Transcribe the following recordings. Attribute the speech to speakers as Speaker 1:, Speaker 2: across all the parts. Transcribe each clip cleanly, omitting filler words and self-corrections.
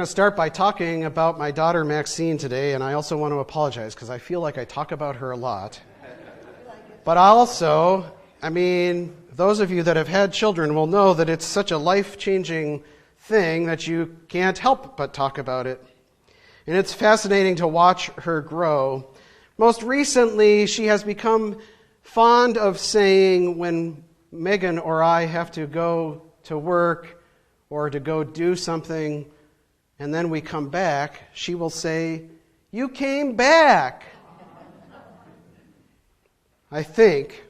Speaker 1: going to start by talking about my daughter Maxine today, and I also want to apologize because I feel like I talk about her a lot. But also, those of you that have had children will know that it's such a life-changing thing that you can't help but talk about it. And it's fascinating to watch her grow. Most recently, she has become fond of saying when Megan or I have to go to work or to go do something, and then we come back, she will say, "You came back." I think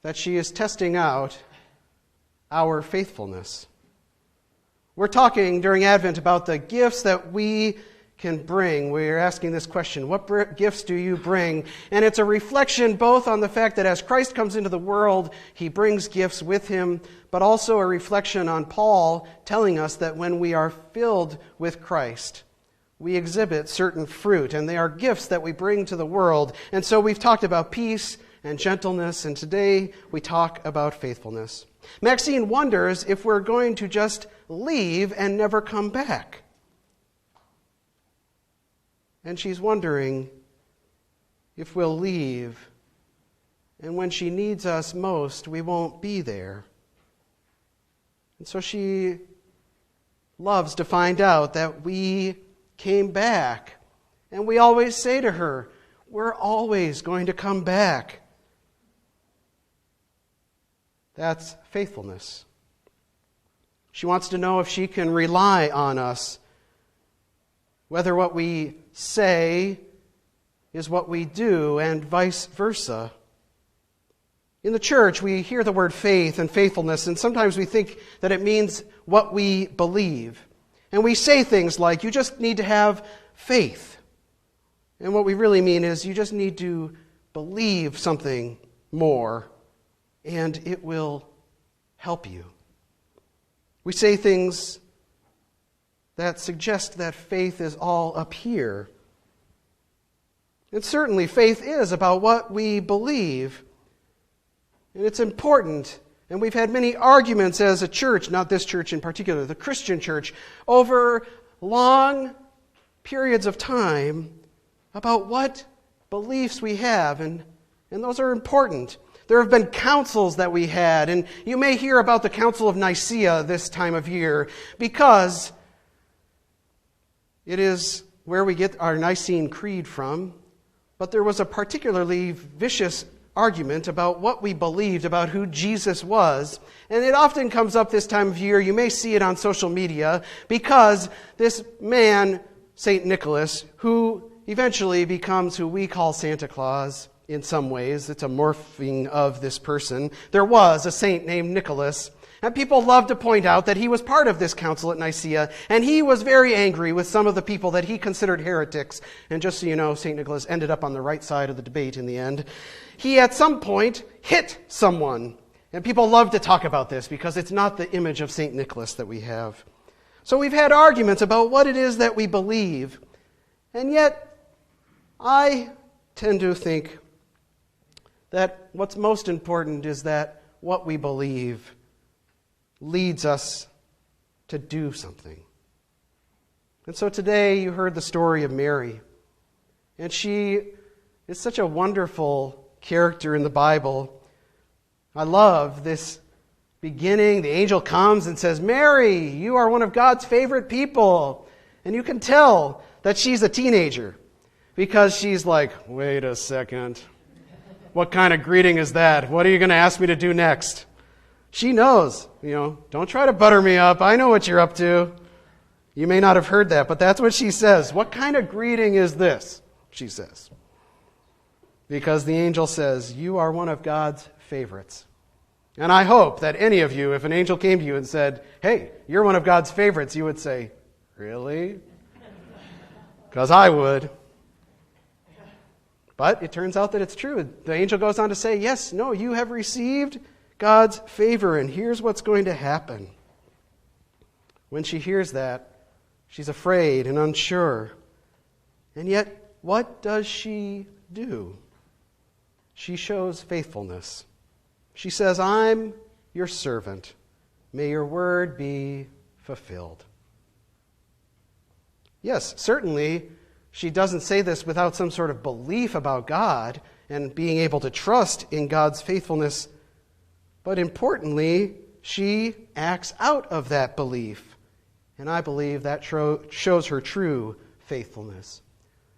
Speaker 1: that she is testing out our faithfulness. We're talking during Advent about the gifts that we can bring. We're asking this question, what gifts do you bring? And it's a reflection both on the fact that as Christ comes into the world, he brings gifts with him, but also a reflection on Paul telling us that when we are filled with Christ, we exhibit certain fruit, and they are gifts that we bring to the world. And so we've talked about peace and gentleness, and today we talk about faithfulness. Maxine wonders if we're going to just leave and never come back. And she's wondering if we'll leave, and when she needs us most, we won't be there. And so she loves to find out that we came back. And we always say to her, we're always going to come back. That's faithfulness. She wants to know if she can rely on us, whether what we say is what we do, and vice versa. In the church, we hear the word faith and faithfulness, and sometimes we think that it means what we believe. And we say things like, you just need to have faith. And what we really mean is you just need to believe something more, and it will help you. We say things that suggest that faith is all up here. And certainly faith is about what we believe. And it's important. And we've had many arguments as a church, not this church in particular, the Christian church, over long periods of time about what beliefs we have. And those are important. There have been councils that we had, and you may hear about the Council of Nicaea this time of year because it is where we get our Nicene Creed from. But there was a particularly vicious argument about what we believed about who Jesus was. And it often comes up this time of year. You may see it on social media because this man, St. Nicholas, who eventually becomes who we call Santa Claus in some ways. It's a morphing of this person. There was a saint named Nicholas. And people love to point out that he was part of this council at Nicaea, and he was very angry with some of the people that he considered heretics. And just so you know, St. Nicholas ended up on the right side of the debate in the end. He, at some point, hit someone. And people love to talk about this because it's not the image of St. Nicholas that we have. So we've had arguments about what it is that we believe. And yet, I tend to think that what's most important is that what we believe leads us to do something. And so today you heard the story of Mary. And she is such a wonderful character in the Bible. I love this beginning. The angel comes and says, "Mary, you are one of God's favorite people." And you can tell that she's a teenager because she's like, "Wait a second. What kind of greeting is that? What are you going to ask me to do next?" She knows, don't try to butter me up. I know what you're up to. You may not have heard that, but that's what she says. What kind of greeting is this? She says. Because the angel says, you are one of God's favorites. And I hope that any of you, if an angel came to you and said, hey, you're one of God's favorites, you would say, really? Because I would. But it turns out that it's true. The angel goes on to say, yes, no, you have received God's favor, and here's what's going to happen. When she hears that, she's afraid and unsure. And yet, what does she do? She shows faithfulness. She says, I'm your servant. May your word be fulfilled. Yes, certainly she doesn't say this without some sort of belief about God and being able to trust in God's faithfulness. But importantly, she acts out of that belief. And I believe that shows her true faithfulness.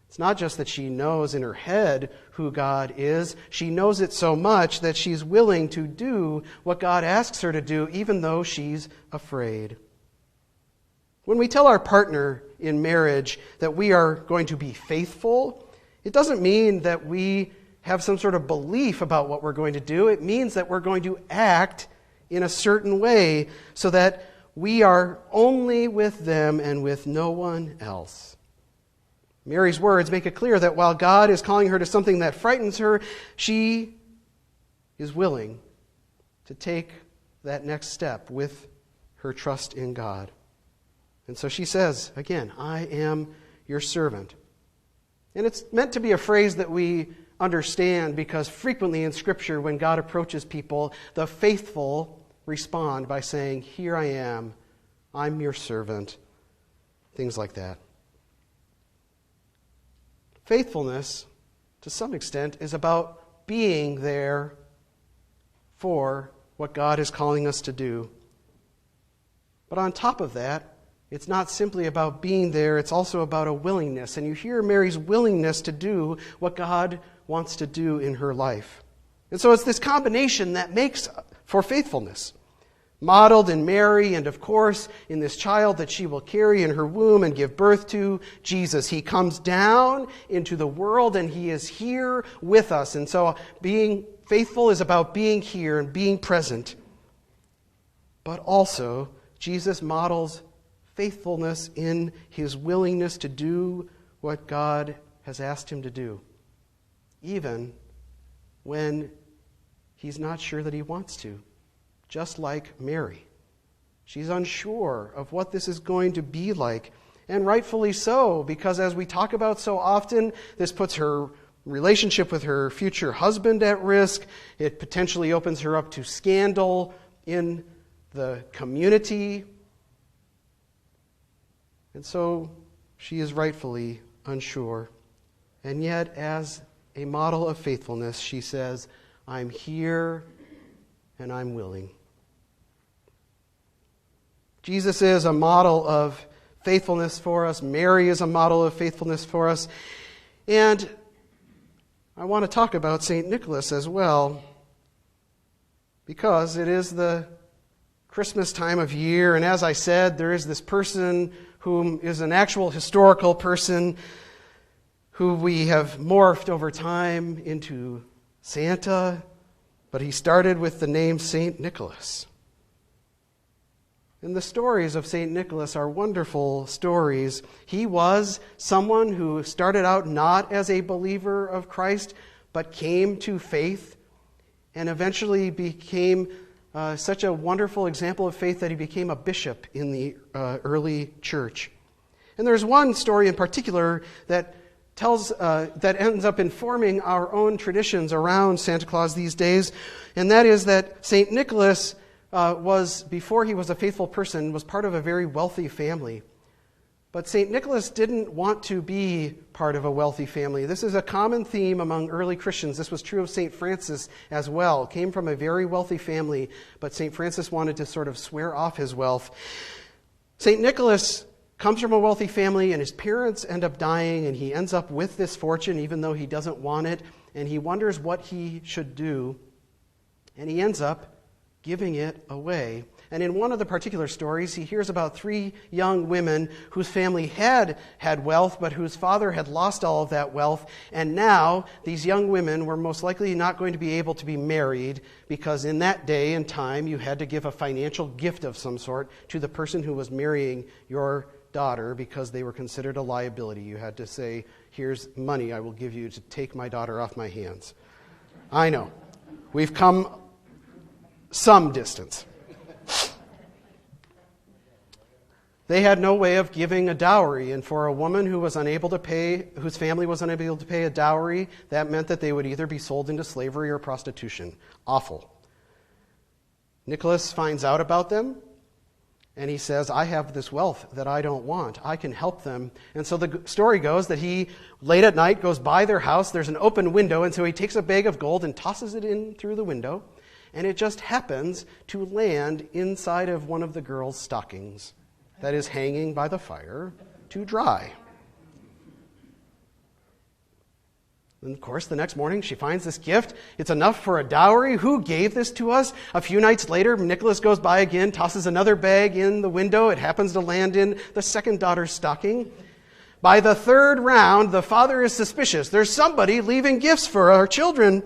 Speaker 1: It's not just that she knows in her head who God is. She knows it so much that she's willing to do what God asks her to do, even though she's afraid. When we tell our partner in marriage that we are going to be faithful, it doesn't mean that we have some sort of belief about what we're going to do. It means that we're going to act in a certain way so that we are only with them and with no one else. Mary's words make it clear that while God is calling her to something that frightens her, she is willing to take that next step with her trust in God. And so she says, again, I am your servant. And it's meant to be a phrase that we understand because frequently in Scripture, when God approaches people, the faithful respond by saying, here I am, I'm your servant, things like that. Faithfulness, to some extent, is about being there for what God is calling us to do. But on top of that, it's not simply about being there, it's also about a willingness. And you hear Mary's willingness to do what God wants to do in her life. And so it's this combination that makes for faithfulness. Modeled in Mary and, of course, in this child that she will carry in her womb and give birth to, Jesus. He comes down into the world and he is here with us. And so being faithful is about being here and being present. But also, Jesus models faithfulness in his willingness to do what God has asked him to do, even when he's not sure that he wants to. Just like Mary. She's unsure of what this is going to be like, and rightfully so, because as we talk about so often, this puts her relationship with her future husband at risk. It potentially opens her up to scandal in the community. And so she is rightfully unsure. And yet, as a model of faithfulness, she says, I'm here and I'm willing. Jesus is a model of faithfulness for us. Mary is a model of faithfulness for us. And I want to talk about St. Nicholas as well, because it is the Christmas time of year, and as I said, there is this person whom is an actual historical person who we have morphed over time into Santa, but he started with the name St. Nicholas. And the stories of St. Nicholas are wonderful stories. He was someone who started out not as a believer of Christ, but came to faith and eventually became such a wonderful example of faith that he became a bishop in the early church. And there's one story in particular that that ends up informing our own traditions around Santa Claus these days, and that is that St. Nicholas was, before he was a faithful person, was part of a very wealthy family. But St. Nicholas didn't want to be part of a wealthy family. This is a common theme among early Christians. This was true of St. Francis as well. Came from a very wealthy family, but St. Francis wanted to sort of swear off his wealth. St. Nicholas comes from a wealthy family, and his parents end up dying, and he ends up with this fortune, even though he doesn't want it, and he wonders what he should do, and he ends up giving it away. And in one of the particular stories, he hears about 3 young women whose family had wealth, but whose father had lost all of that wealth. And now, these young women were most likely not going to be able to be married, because in that day and time, you had to give a financial gift of some sort to the person who was marrying your daughter, because they were considered a liability. You had to say, here's money I will give you to take my daughter off my hands. I know. We've come some distance. They had no way of giving a dowry, and for a woman who was unable to pay, whose family was unable to pay a dowry, that meant that they would either be sold into slavery or prostitution. Awful. Nicholas finds out about them, And he says, I have this wealth that I don't want. I can help them. And so the story goes that he, late at night, goes by their house. There's an open window, and so he takes a bag of gold and tosses it in through the window. And it just happens to land inside of one of the girl's stockings that is hanging by the fire to dry. And of course, the next morning, she finds this gift. It's enough for a dowry. Who gave this to us? A few nights later, Nicholas goes by again, tosses another bag in the window. It happens to land in the second daughter's stocking. By the third round, the father is suspicious. There's somebody leaving gifts for our children.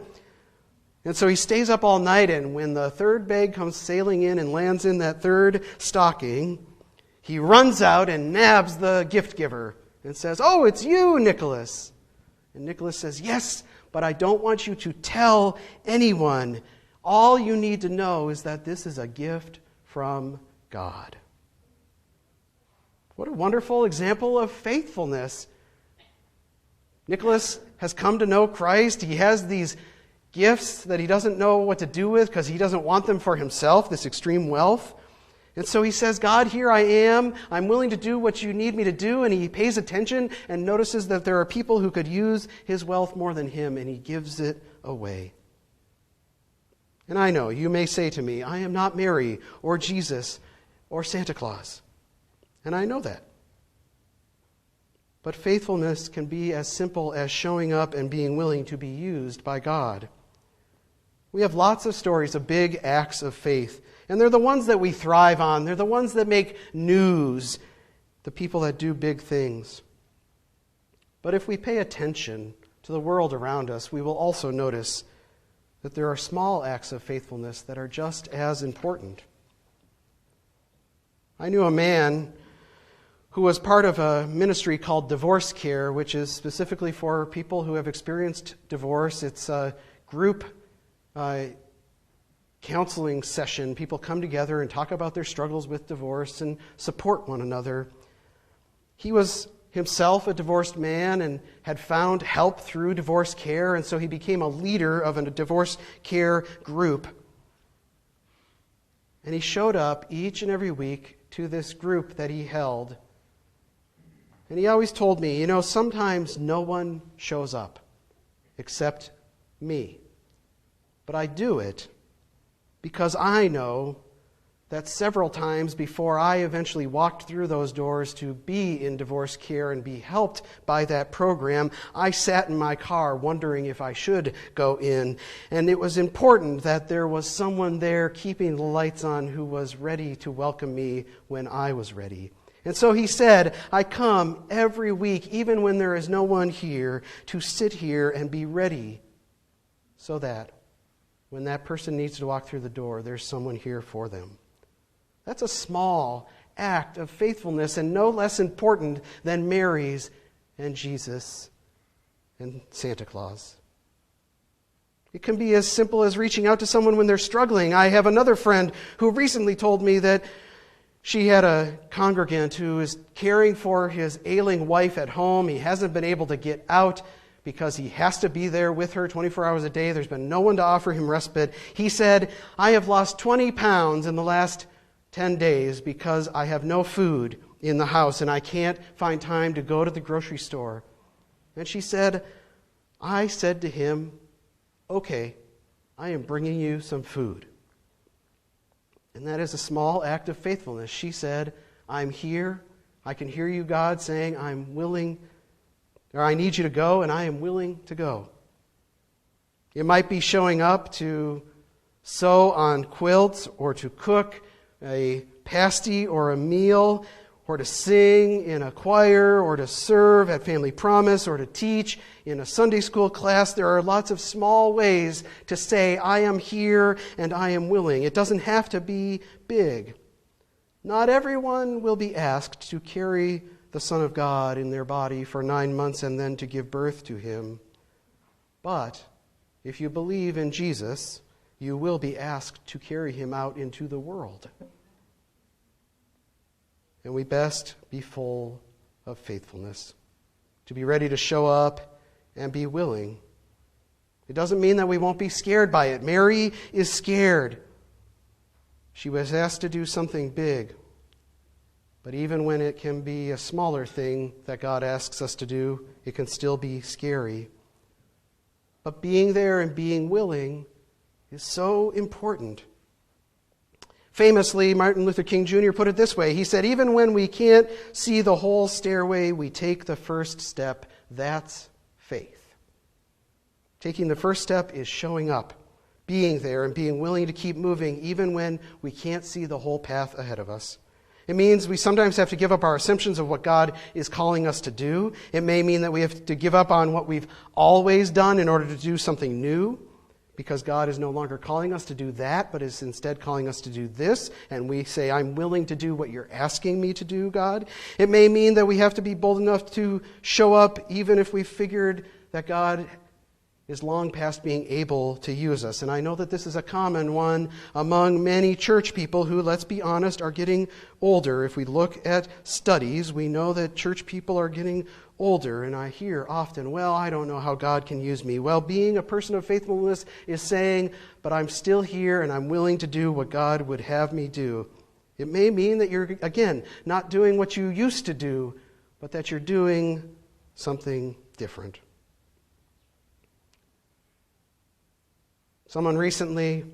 Speaker 1: And so he stays up all night, and when the third bag comes sailing in and lands in that third stocking, he runs out and nabs the gift giver and says, "Oh, it's you, Nicholas." And Nicholas says, "Yes, but I don't want you to tell anyone. All you need to know is that this is a gift from God." What a wonderful example of faithfulness. Nicholas has come to know Christ. He has these gifts that he doesn't know what to do with because he doesn't want them for himself, this extreme wealth. And so he says, "God, here I am. I'm willing to do what you need me to do." And he pays attention and notices that there are people who could use his wealth more than him, and he gives it away. And I know you may say to me, "I am not Mary or Jesus or Santa Claus." And I know that. But faithfulness can be as simple as showing up and being willing to be used by God. We have lots of stories of big acts of faith, and they're the ones that we thrive on. They're the ones that make news, the people that do big things. But if we pay attention to the world around us, we will also notice that there are small acts of faithfulness that are just as important. I knew a man who was part of a ministry called Divorce Care, which is specifically for people who have experienced divorce. It's a group counseling session. People come together and talk about their struggles with divorce and support one another. He was himself a divorced man and had found help through divorce care, and so he became a leader of a divorce care group. And he showed up each and every week to this group that he held. And he always told me, sometimes no one shows up except me. But I do it because I know that several times before I eventually walked through those doors to be in divorce care and be helped by that program, I sat in my car wondering if I should go in. And it was important that there was someone there keeping the lights on who was ready to welcome me when I was ready. And so he said, "I come every week, even when there is no one here, to sit here and be ready so that when that person needs to walk through the door, there's someone here for them." That's a small act of faithfulness and no less important than Mary's and Jesus and Santa Claus. It can be as simple as reaching out to someone when they're struggling. I have another friend who recently told me that she had a congregant who is caring for his ailing wife at home. He hasn't been able to get out because he has to be there with her 24 hours a day. There's been no one to offer him respite. He said, "I have lost 20 pounds in the last 10 days because I have no food in the house and I can't find time to go to the grocery store." And she said, "I said to him, 'Okay, I am bringing you some food.'" And that is a small act of faithfulness. She said, "I'm here. I can hear you, God, saying I'm willing, or I need you to go, and I am willing to go." It might be showing up to sew on quilts or to cook a pasty or a meal or to sing in a choir or to serve at Family Promise or to teach in a Sunday school class. There are lots of small ways to say, "I am here and I am willing." It doesn't have to be big. Not everyone will be asked to carry the Son of God in their body for 9 months and then to give birth to him. But if you believe in Jesus, you will be asked to carry him out into the world. And we best be full of faithfulness, to be ready to show up and be willing. It doesn't mean that we won't be scared by it. Mary is scared. She was asked to do something big. But even when it can be a smaller thing that God asks us to do, it can still be scary. But being there and being willing is so important. Famously, Martin Luther King Jr. put it this way. He said, even when we can't see the whole stairway, we take the first step. That's faith. Taking the first step is showing up, being there, and being willing to keep moving even when we can't see the whole path ahead of us. It means we sometimes have to give up our assumptions of what God is calling us to do. It may mean that we have to give up on what we've always done in order to do something new, because God is no longer calling us to do that, but is instead calling us to do this. And we say, I'm willing to do what you're asking me to do, God. It may mean that we have to be bold enough to show up even if we figured that God is long past being able to use us. And I know that this is a common one among many church people who, let's be honest, are getting older. If we look at studies, we know that church people are getting older. And I hear often, well, I don't know how God can use me. Well, being a person of faithfulness is saying, but I'm still here and I'm willing to do what God would have me do. It may mean that you're, again, not doing what you used to do, but that you're doing something different. Someone recently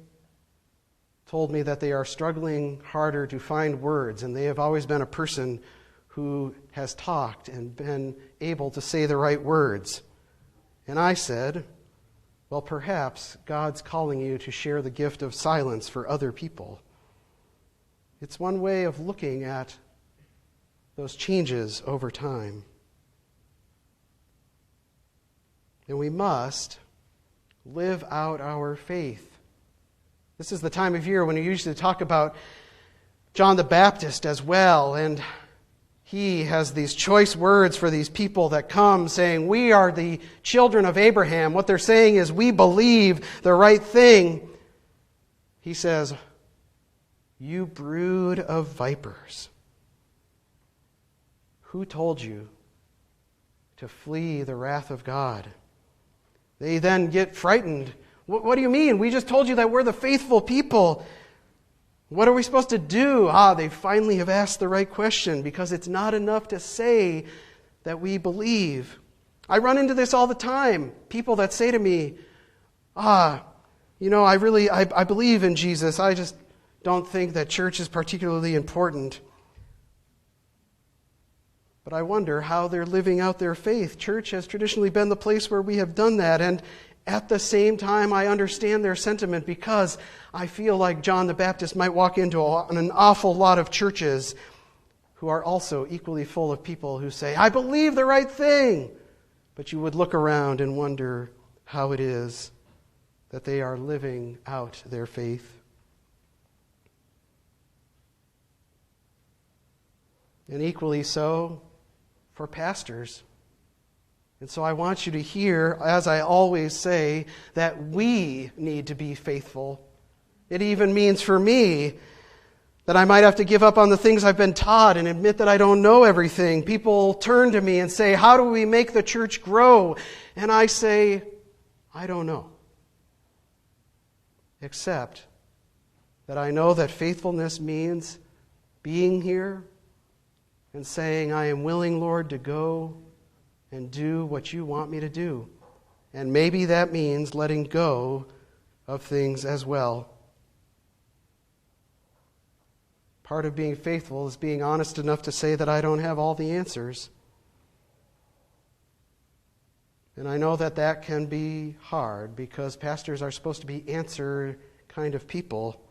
Speaker 1: told me that they are struggling harder to find words, and they have always been a person who has talked and been able to say the right words. And I said, well, perhaps God's calling you to share the gift of silence for other people. It's one way of looking at those changes over time. And we must live out our faith. This is the time of year when we usually talk about John the Baptist as well, and he has these choice words for these people that come saying, we are the children of Abraham. What they're saying is, we believe the right thing. He says, you brood of vipers. Who told you to flee the wrath of God? They then get frightened. What do you mean? We just told you that we're the faithful people. What are we supposed to do? They finally have asked the right question, because it's not enough to say that we believe. I run into this all the time. People that say to me, I believe in Jesus. I just don't think that church is particularly important. But I wonder how they're living out their faith. Church has traditionally been the place where we have done that. And at the same time, I understand their sentiment, because I feel like John the Baptist might walk into an awful lot of churches who are also equally full of people who say, I believe the right thing. But you would look around and wonder how it is that they are living out their faith. And equally so for pastors. And so I want you to hear, as I always say, that we need to be faithful. It even means for me that I might have to give up on the things I've been taught and admit that I don't know everything. People turn to me and say, how do we make the church grow? And I say, I don't know. Except that I know that faithfulness means being here and saying, I am willing, Lord, to go and do what you want me to do. And maybe that means letting go of things as well. Part of being faithful is being honest enough to say that I don't have all the answers. And I know that that can be hard, because pastors are supposed to be answer kind of people.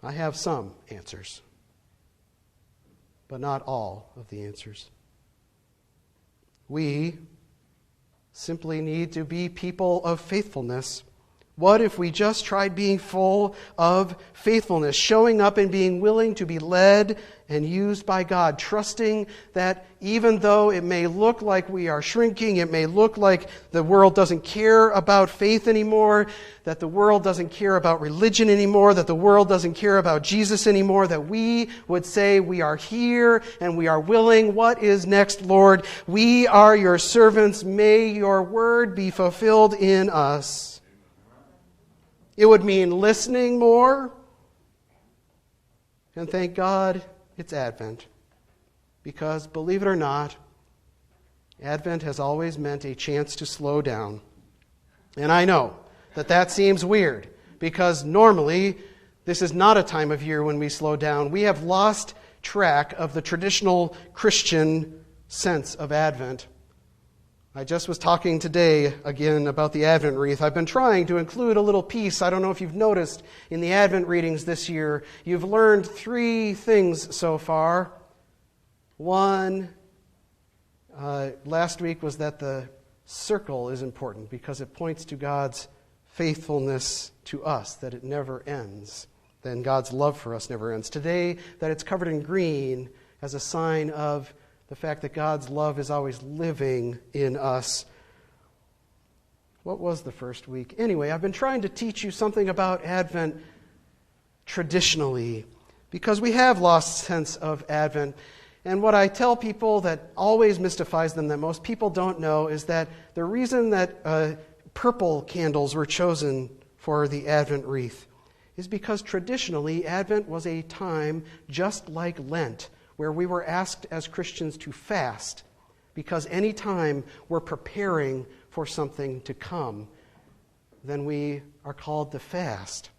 Speaker 1: I have some answers, but not all of the answers. We simply need to be people of faithfulness. What if we just tried being full of faithfulness, showing up and being willing to be led and used by God, trusting that even though it may look like we are shrinking, it may look like the world doesn't care about faith anymore, that the world doesn't care about religion anymore, that the world doesn't care about Jesus anymore, that we would say, we are here and we are willing. What is next, Lord? We are your servants. May your word be fulfilled in us. It would mean listening more And thank God it's Advent. Because, believe it or not, Advent has always meant a chance to slow down. And I know that seems weird, because normally this is not a time of year when we slow down. We have lost track of the traditional Christian sense of Advent. I just was talking today again about the Advent wreath. I've been trying to include a little piece. I don't know if you've noticed in the Advent readings this year, you've learned 3 things so far. One, last week was that the circle is important because it points to God's faithfulness to us, that it never ends. Then God's love for us never ends. Today, that it's covered in green as a sign of the fact that God's love is always living in us. What was the first week? Anyway, I've been trying to teach you something about Advent traditionally, because we have lost sense of Advent. And what I tell people that always mystifies them, that most people don't know, is that the reason that purple candles were chosen for the Advent wreath is because traditionally Advent was a time just like Lent, where we were asked as Christians to fast, because any time we're preparing for something to come, then we are called to fast.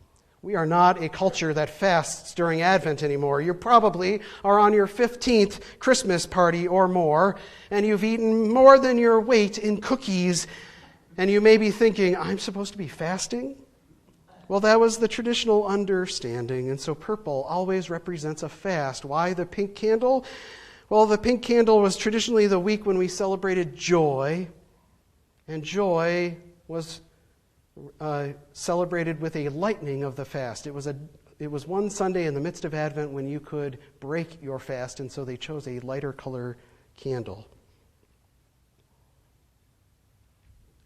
Speaker 1: We are not a culture that fasts during Advent anymore. You probably are on your 15th Christmas party or more, and you've eaten more than your weight in cookies, and you may be thinking, I'm supposed to be fasting? Well, that was the traditional understanding, and so purple always represents a fast. Why the pink candle? Well, the pink candle was traditionally the week when we celebrated joy, and joy was celebrated with a lightening of the fast. It was one Sunday in the midst of Advent when you could break your fast, and so they chose a lighter color candle.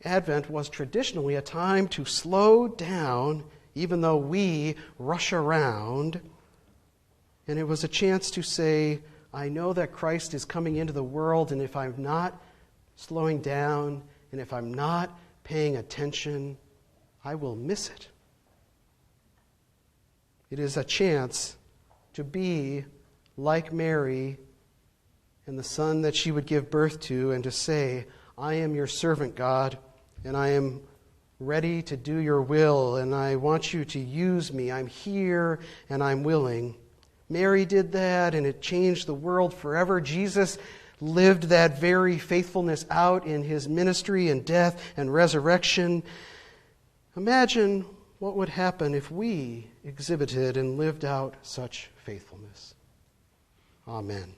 Speaker 1: Advent was traditionally a time to slow down, even though we rush around. And it was a chance to say, I know that Christ is coming into the world, and if I'm not slowing down, and if I'm not paying attention, I will miss it. It is a chance to be like Mary and the son that she would give birth to, and to say, I am your servant, God, and I am ready to do your will, and I want you to use me. I'm here, and I'm willing. Mary did that, and it changed the world forever. Jesus lived that very faithfulness out in his ministry and death and resurrection. Imagine what would happen if we exhibited and lived out such faithfulness. Amen.